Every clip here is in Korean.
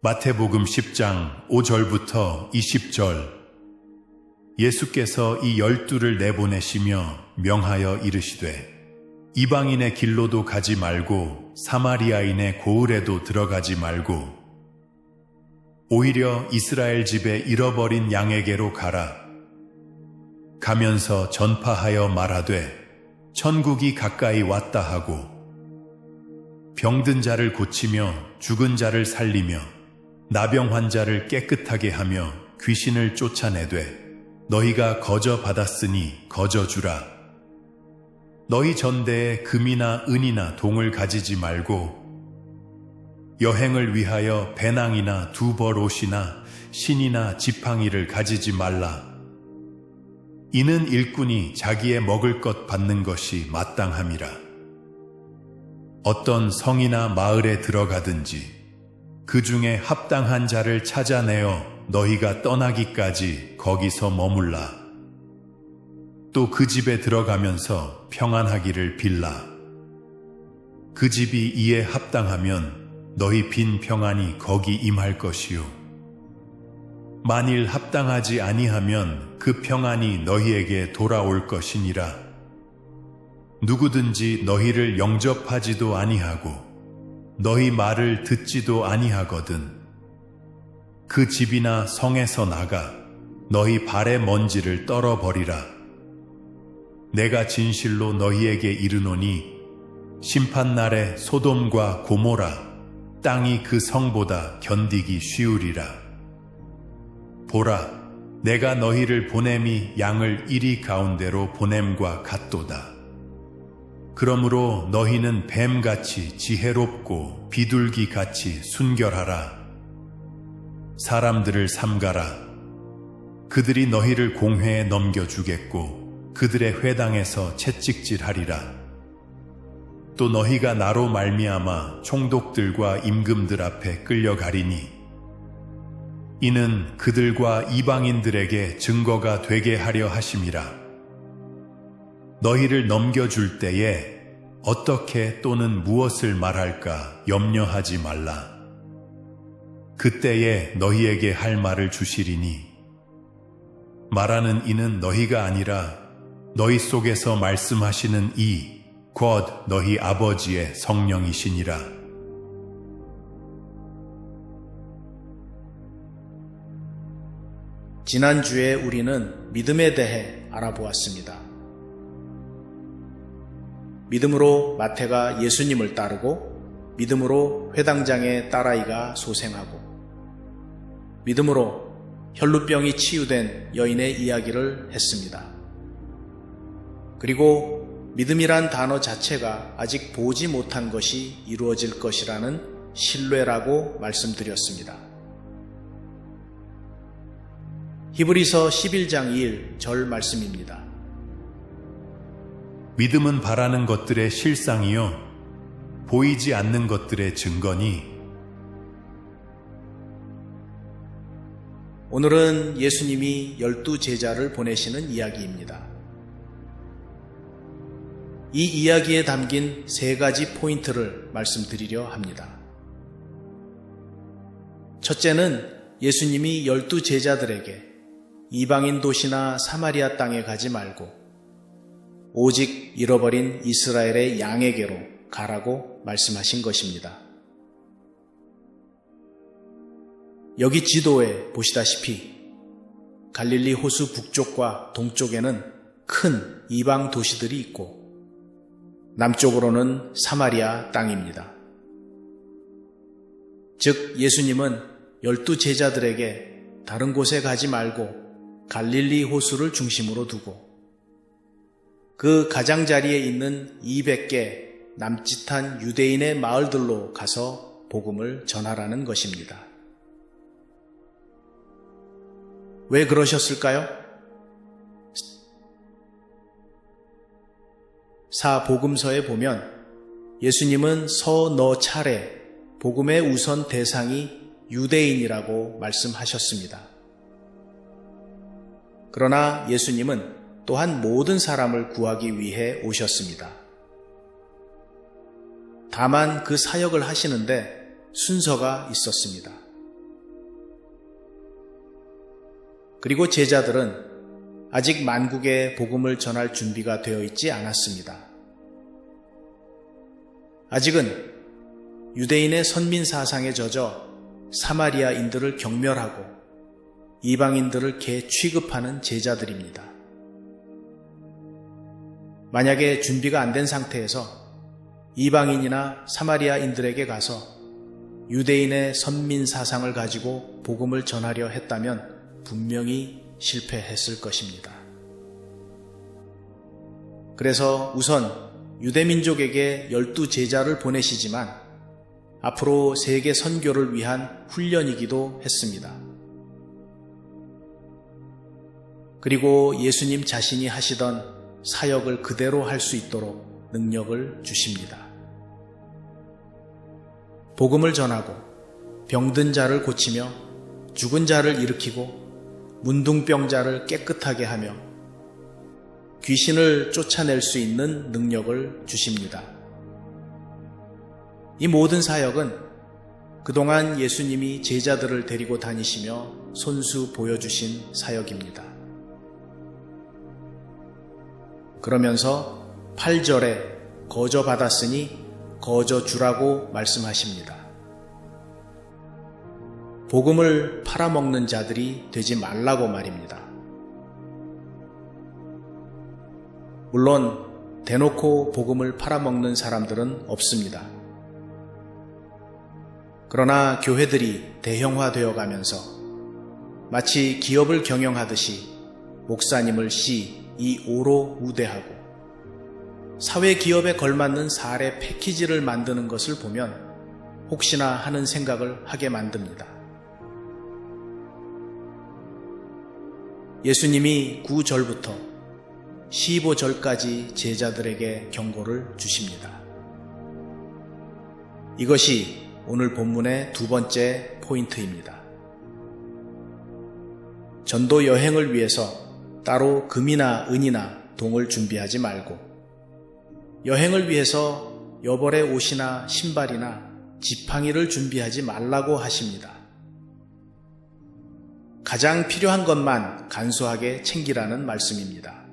마태복음 10장 5절부터 20절. 예수께서 이 12를 내보내시며 명하여 이르시되 이방인의 길로도 가지 말고 사마리아인의 고을에도 들어가지 말고 오히려 이스라엘 집에 잃어버린 양에게로 가라. 가면서 전파하여 말하되 천국이 가까이 왔다 하고 병든 자를 고치며 죽은 자를 살리며 나병 환자를 깨끗하게 하며 귀신을 쫓아내되 너희가 거저 받았으니 거저 주라. 너희 전대에 금이나 은이나 동을 가지지 말고 여행을 위하여 배낭이나 두벌 옷이나 신이나 지팡이를 가지지 말라. 이는 일꾼이 자기의 먹을 것 받는 것이 마땅함이라. 어떤 성이나 마을에 들어가든지 그 중에 합당한 자를 찾아내어 너희가 떠나기까지 거기서 머물라. 또 그 집에 들어가면서 평안하기를 빌라. 그 집이 이에 합당하면 너희 빈 평안이 거기 임할 것이요. 만일 합당하지 아니하면 그 평안이 너희에게 돌아올 것이니라. 누구든지 너희를 영접하지도 아니하고 너희 말을 듣지도 아니하거든 그 집이나 성에서 나가 너희 발의 먼지를 떨어버리라. 내가 진실로 너희에게 이르노니 심판날에 소돔과 고모라 땅이 그 성보다 견디기 쉬우리라. 보라, 내가 너희를 보냄이 양을 이리 가운데로 보냄과 같도다. 그러므로 너희는 뱀같이 지혜롭고 비둘기같이 순결하라. 사람들을 삼가라. 그들이 너희를 공회에 넘겨주겠고 그들의 회당에서 채찍질하리라. 또 너희가 나로 말미암아 총독들과 임금들 앞에 끌려가리니 이는 그들과 이방인들에게 증거가 되게 하려 하심이라. 너희를 넘겨줄 때에 어떻게 또는 무엇을 말할까 염려하지 말라. 그때에 너희에게 할 말을 주시리니 말하는 이는 너희가 아니라 너희 속에서 말씀하시는 이 곧 너희 아버지의 성령이시니라. 지난주에 우리는 믿음에 대해 알아보았습니다. 믿음으로 마태가 예수님을 따르고 믿음으로 회당장의 딸아이가 소생하고 믿음으로 혈루병이 치유된 여인의 이야기를 했습니다. 그리고 믿음이란 단어 자체가 아직 보지 못한 것이 이루어질 것이라는 신뢰라고 말씀드렸습니다. 히브리서 11장 1절 말씀입니다. 믿음은 바라는 것들의 실상이요 보이지 않는 것들의 증거니. 오늘은 예수님이 12제자를 보내시는 이야기입니다. 이 이야기에 담긴 3가지 포인트를 말씀드리려 합니다. 첫째는 예수님이 12제자들에게 이방인 도시나 사마리아 땅에 가지 말고 오직 잃어버린 이스라엘의 양에게로 가라고 말씀하신 것입니다. 여기 지도에 보시다시피 갈릴리 호수 북쪽과 동쪽에는 큰 이방 도시들이 있고 남쪽으로는 사마리아 땅입니다. 즉 예수님은 12제자들에게 다른 곳에 가지 말고 갈릴리 호수를 중심으로 두고 그 가장자리에 있는 200개 남짓한 유대인의 마을들로 가서 복음을 전하라는 것입니다. 왜 그러셨을까요? 사복음서에 보면 예수님은 너 차례 복음의 우선 대상이 유대인이라고 말씀하셨습니다. 그러나 예수님은 또한 모든 사람을 구하기 위해 오셨습니다. 다만 그 사역을 하시는데 순서가 있었습니다. 그리고 제자들은 아직 만국에 복음을 전할 준비가 되어 있지 않았습니다. 아직은 유대인의 선민 사상에 젖어 사마리아인들을 경멸하고 이방인들을 개 취급하는 제자들입니다. 만약에 준비가 안 된 상태에서 이방인이나 사마리아인들에게 가서 유대인의 선민 사상을 가지고 복음을 전하려 했다면 분명히 실패했을 것입니다. 그래서 우선 유대민족에게 12제자를 보내시지만 앞으로 세계 선교를 위한 훈련이기도 했습니다. 그리고 예수님 자신이 하시던 사역을 그대로 할 수 있도록 능력을 주십니다. 복음을 전하고 병든 자를 고치며 죽은 자를 일으키고 문둥병자를 깨끗하게 하며 귀신을 쫓아낼 수 있는 능력을 주십니다. 이 모든 사역은 그동안 예수님이 제자들을 데리고 다니시며 손수 보여주신 사역입니다. 그러면서 8절에 거저 받았으니 거저 주라고 말씀하십니다. 복음을 팔아먹는 자들이 되지 말라고 말입니다. 물론 대놓고 복음을 팔아먹는 사람들은 없습니다. 그러나 교회들이 대형화되어 가면서 마치 기업을 경영하듯이 목사님을 CEO로 우대하고 사회 기업에 걸맞는 사례 패키지를 만드는 것을 보면 혹시나 하는 생각을 하게 만듭니다. 예수님이 9절부터 15절까지 제자들에게 경고를 주십니다. 이것이 오늘 본문의 두 번째 포인트입니다. 전도 여행을 위해서 따로 금이나 은이나 동을 준비하지 말고 여행을 위해서 여벌의 옷이나 신발이나 지팡이를 준비하지 말라고 하십니다. 가장 필요한 것만 간소하게 챙기라는 말씀입니다.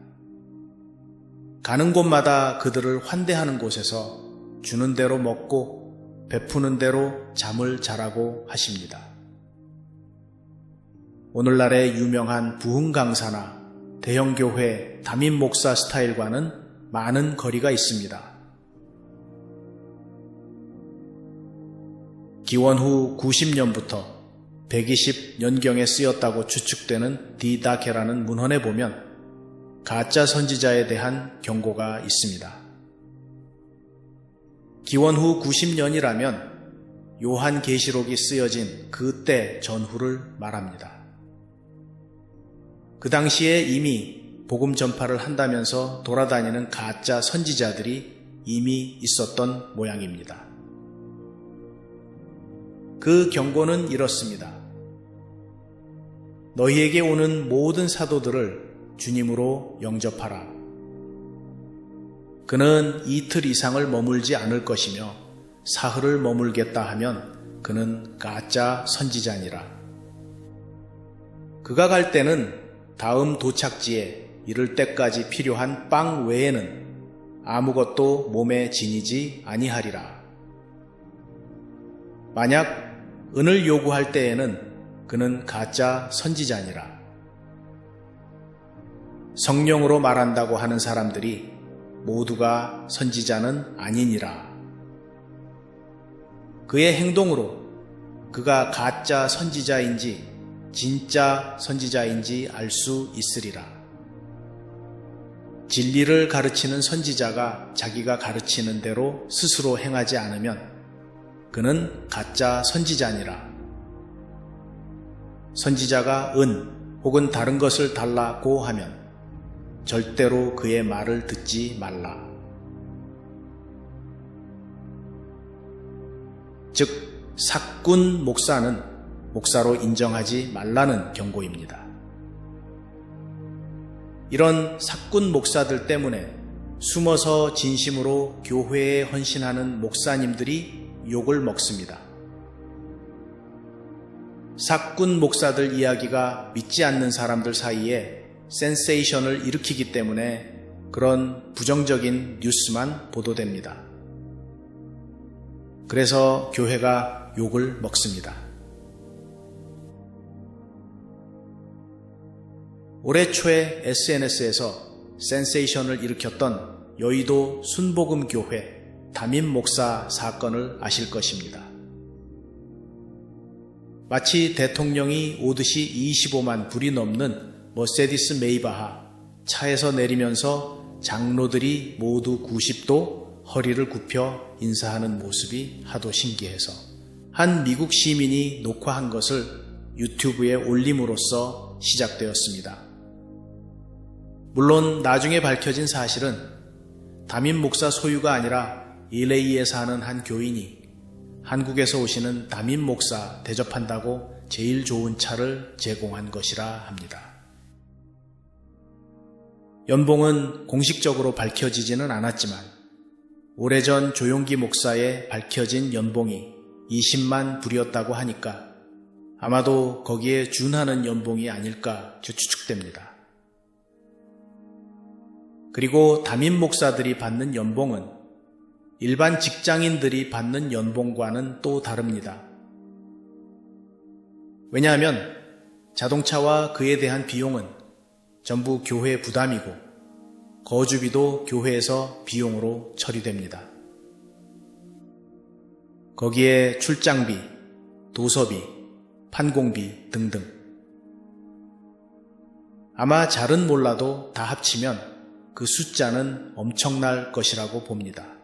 가는 곳마다 그들을 환대하는 곳에서 주는 대로 먹고 베푸는 대로 잠을 자라고 하십니다. 오늘날의 유명한 부흥 강사나 대형교회 담임 목사 스타일과는 많은 거리가 있습니다. 기원 후 90년부터 120년경에 쓰였다고 추측되는 디다케라는 문헌에 보면 가짜 선지자에 대한 경고가 있습니다. 기원 후 90년이라면 요한계시록이 쓰여진 그때 전후를 말합니다. 그 당시에 이미 복음 전파를 한다면서 돌아다니는 가짜 선지자들이 이미 있었던 모양입니다. 그 경고는 이렇습니다. 너희에게 오는 모든 사도들을 주님으로 영접하라. 그는 이틀 이상을 머물지 않을 것이며 사흘을 머물겠다 하면 그는 가짜 선지자니라. 그가 갈 때는 다음 도착지에 이를 때까지 필요한 빵 외에는 아무것도 몸에 지니지 아니하리라. 만약 은을 요구할 때에는 그는 가짜 선지자니라. 성령으로 말한다고 하는 사람들이 모두가 선지자는 아니니라. 그의 행동으로 그가 가짜 선지자인지 진짜 선지자인지 알 수 있으리라. 진리를 가르치는 선지자가 자기가 가르치는 대로 스스로 행하지 않으면 그는 가짜 선지자니라. 선지자가 은 혹은 다른 것을 달라고 하면 절대로 그의 말을 듣지 말라. 즉 삭군 목사는 목사로 인정하지 말라는 경고입니다. 이런 삭군 목사들 때문에 숨어서 진심으로 교회에 헌신하는 목사님들이 욕을 먹습니다. 사꾼 목사들 이야기가 믿지 않는 사람들 사이에 센세이션을 일으키기 때문에 그런 부정적인 뉴스만 보도됩니다. 그래서 교회가 욕을 먹습니다. 올해 초에 SNS에서 센세이션을 일으켰던 여의도 순복음교회 담임 목사 사건을 아실 것입니다. 마치 대통령이 오듯이 25만 불이 넘는 머세디스 메이바하 차에서 내리면서 장로들이 모두 90도 허리를 굽혀 인사하는 모습이 하도 신기해서 한 미국 시민이 녹화한 것을 유튜브에 올림으로써 시작되었습니다. 물론 나중에 밝혀진 사실은 담임 목사 소유가 아니라 LA에 사는 한 교인이 한국에서 오시는 담임 목사 대접한다고 제일 좋은 차를 제공한 것이라 합니다. 연봉은 공식적으로 밝혀지지는 않았지만 오래전 조용기 목사의 밝혀진 연봉이 20만 불이었다고 하니까 아마도 거기에 준하는 연봉이 아닐까 추측됩니다. 그리고 담임 목사들이 받는 연봉은 일반 직장인들이 받는 연봉과는 또 다릅니다. 왜냐하면 자동차와 그에 대한 비용은 전부 교회 부담이고 거주비도 교회에서 비용으로 처리됩니다. 거기에 출장비, 도서비, 판공비 등등. 아마 잘은 몰라도 다 합치면 그 숫자는 엄청날 것이라고 봅니다.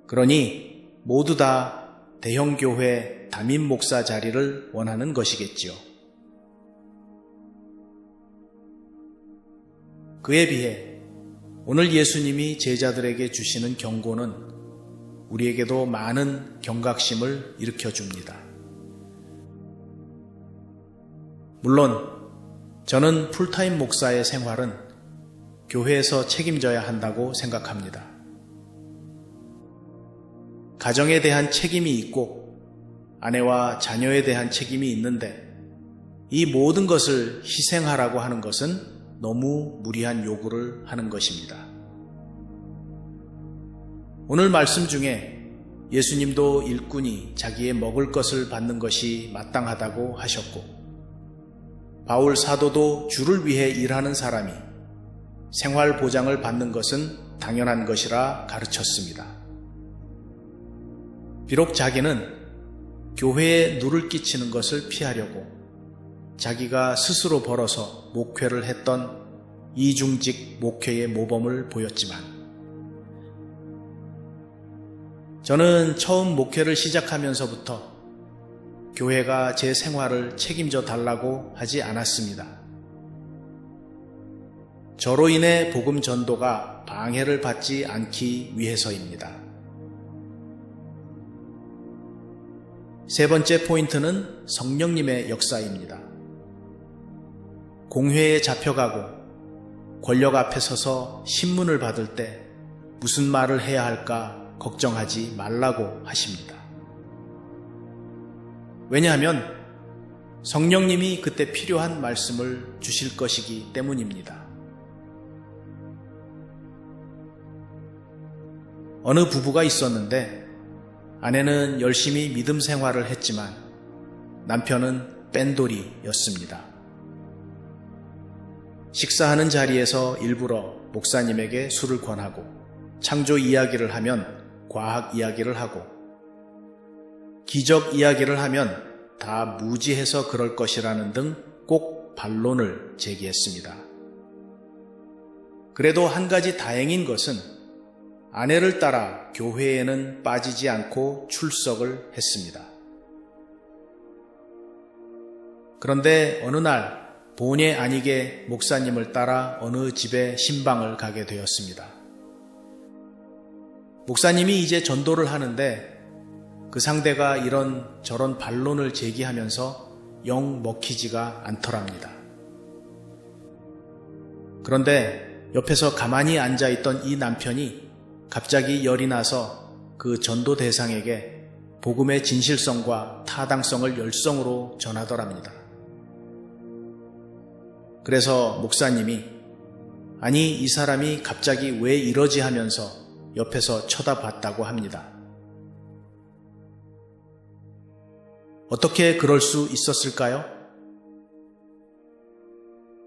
그러니 모두 다 대형교회 담임 목사 자리를 원하는 것이겠지요. 그에 비해 오늘 예수님이 제자들에게 주시는 경고는 우리에게도 많은 경각심을 일으켜줍니다. 물론 저는 풀타임 목사의 생활은 교회에서 책임져야 한다고 생각합니다. 가정에 대한 책임이 있고 아내와 자녀에 대한 책임이 있는데 이 모든 것을 희생하라고 하는 것은 너무 무리한 요구를 하는 것입니다. 오늘 말씀 중에 예수님도 일꾼이 자기의 먹을 것을 받는 것이 마땅하다고 하셨고 바울 사도도 주를 위해 일하는 사람이 생활 보장을 받는 것은 당연한 것이라 가르쳤습니다. 비록 자기는 교회에 누를 끼치는 것을 피하려고 자기가 스스로 벌어서 목회를 했던 이중직 목회의 모범을 보였지만 저는 처음 목회를 시작하면서부터 교회가 제 생활을 책임져 달라고 하지 않았습니다. 저로 인해 복음 전도가 방해를 받지 않기 위해서입니다. 세 번째 포인트는 성령님의 역사입니다. 공회에 잡혀가고 권력 앞에 서서 신문을 받을 때 무슨 말을 해야 할까 걱정하지 말라고 하십니다. 왜냐하면 성령님이 그때 필요한 말씀을 주실 것이기 때문입니다. 어느 부부가 있었는데 아내는 열심히 믿음 생활을 했지만 남편은 뺀돌이였습니다. 식사하는 자리에서 일부러 목사님에게 술을 권하고 창조 이야기를 하면 과학 이야기를 하고 기적 이야기를 하면 다 무지해서 그럴 것이라는 등 꼭 반론을 제기했습니다. 그래도 한 가지 다행인 것은 아내를 따라 교회에는 빠지지 않고 출석을 했습니다. 그런데 어느 날 본의 아니게 목사님을 따라 어느 집에 신방을 가게 되었습니다. 목사님이 이제 전도를 하는데 그 상대가 이런 저런 반론을 제기하면서 영 먹히지가 않더랍니다. 그런데 옆에서 가만히 앉아있던 이 남편이 갑자기 열이 나서 그 전도 대상에게 복음의 진실성과 타당성을 열성으로 전하더랍니다. 그래서 목사님이 아니 이 사람이 갑자기 왜 이러지 하면서 옆에서 쳐다봤다고 합니다. 어떻게 그럴 수 있었을까요?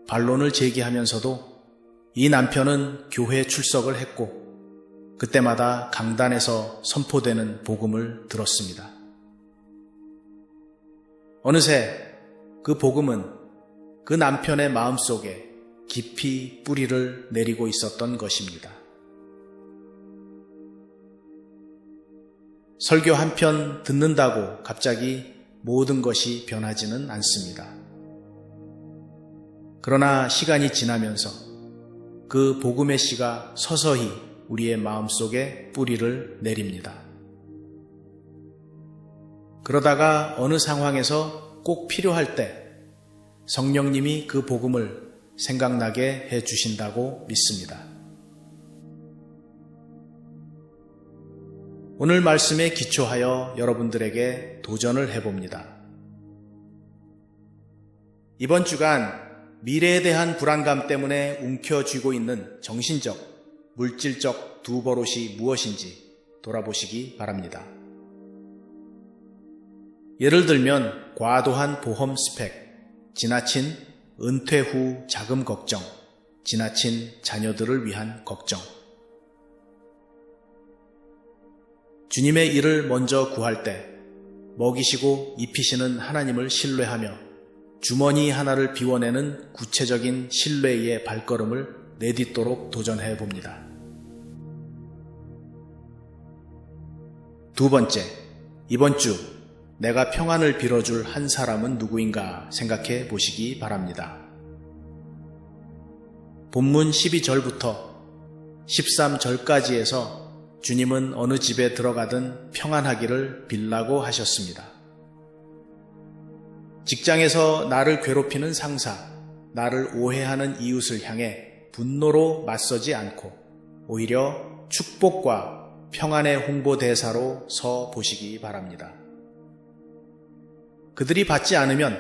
반론을 제기하면서도 이 남편은 교회 출석을 했고 그때마다 강단에서 선포되는 복음을 들었습니다. 어느새 그 복음은 그 남편의 마음속에 깊이 뿌리를 내리고 있었던 것입니다. 설교 한 편 듣는다고 갑자기 모든 것이 변하지는 않습니다. 그러나 시간이 지나면서 그 복음의 씨가 서서히 우리의 마음속에 뿌리를 내립니다. 그러다가 어느 상황에서 꼭 필요할 때 성령님이 그 복음을 생각나게 해 주신다고 믿습니다. 오늘 말씀에 기초하여 여러분들에게 도전을 해봅니다. 이번 주간 미래에 대한 불안감 때문에 움켜쥐고 있는 정신적, 물질적 두 버릇이 무엇인지 돌아보시기 바랍니다. 예를 들면 과도한 보험 스펙, 지나친 은퇴 후 자금 걱정, 지나친 자녀들을 위한 걱정. 주님의 일을 먼저 구할 때 먹이시고 입히시는 하나님을 신뢰하며 주머니 하나를 비워내는 구체적인 신뢰의 발걸음을 내딛도록 도전해 봅니다. 두 번째, 이번 주 내가 평안을 빌어줄 한 사람은 누구인가 생각해 보시기 바랍니다. 본문 12절부터 13절까지에서 주님은 어느 집에 들어가든 평안하기를 빌라고 하셨습니다. 직장에서 나를 괴롭히는 상사, 나를 오해하는 이웃을 향해 분노로 맞서지 않고 오히려 축복과 평안의 홍보대사로 서 보시기 바랍니다. 그들이 받지 않으면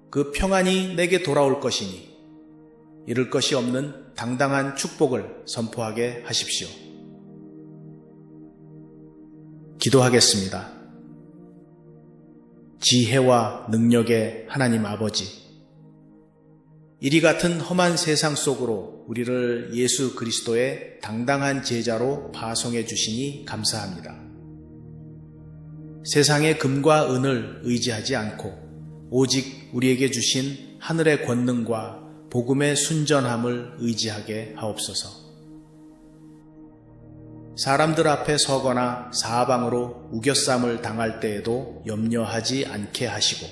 그 평안이 내게 돌아올 것이니 잃을 것이 없는 당당한 축복을 선포하게 하십시오. 기도하겠습니다. 지혜와 능력의 하나님 아버지, 이리 같은 험한 세상 속으로 우리를 예수 그리스도의 당당한 제자로 파송해 주시니 감사합니다. 세상의 금과 은을 의지하지 않고 오직 우리에게 주신 하늘의 권능과 복음의 순전함을 의지하게 하옵소서. 사람들 앞에 서거나 사방으로 우겨쌈을 당할 때에도 염려하지 않게 하시고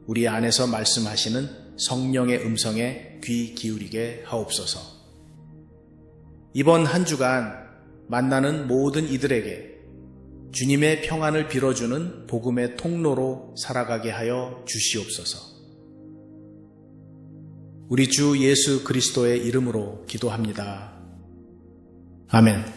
우리 안에서 말씀하시는 성령의 음성에 귀 기울이게 하옵소서. 이번 한 주간 만나는 모든 이들에게 주님의 평안을 빌어주는 복음의 통로로 살아가게 하여 주시옵소서. 우리 주 예수 그리스도의 이름으로 기도합니다. 아멘.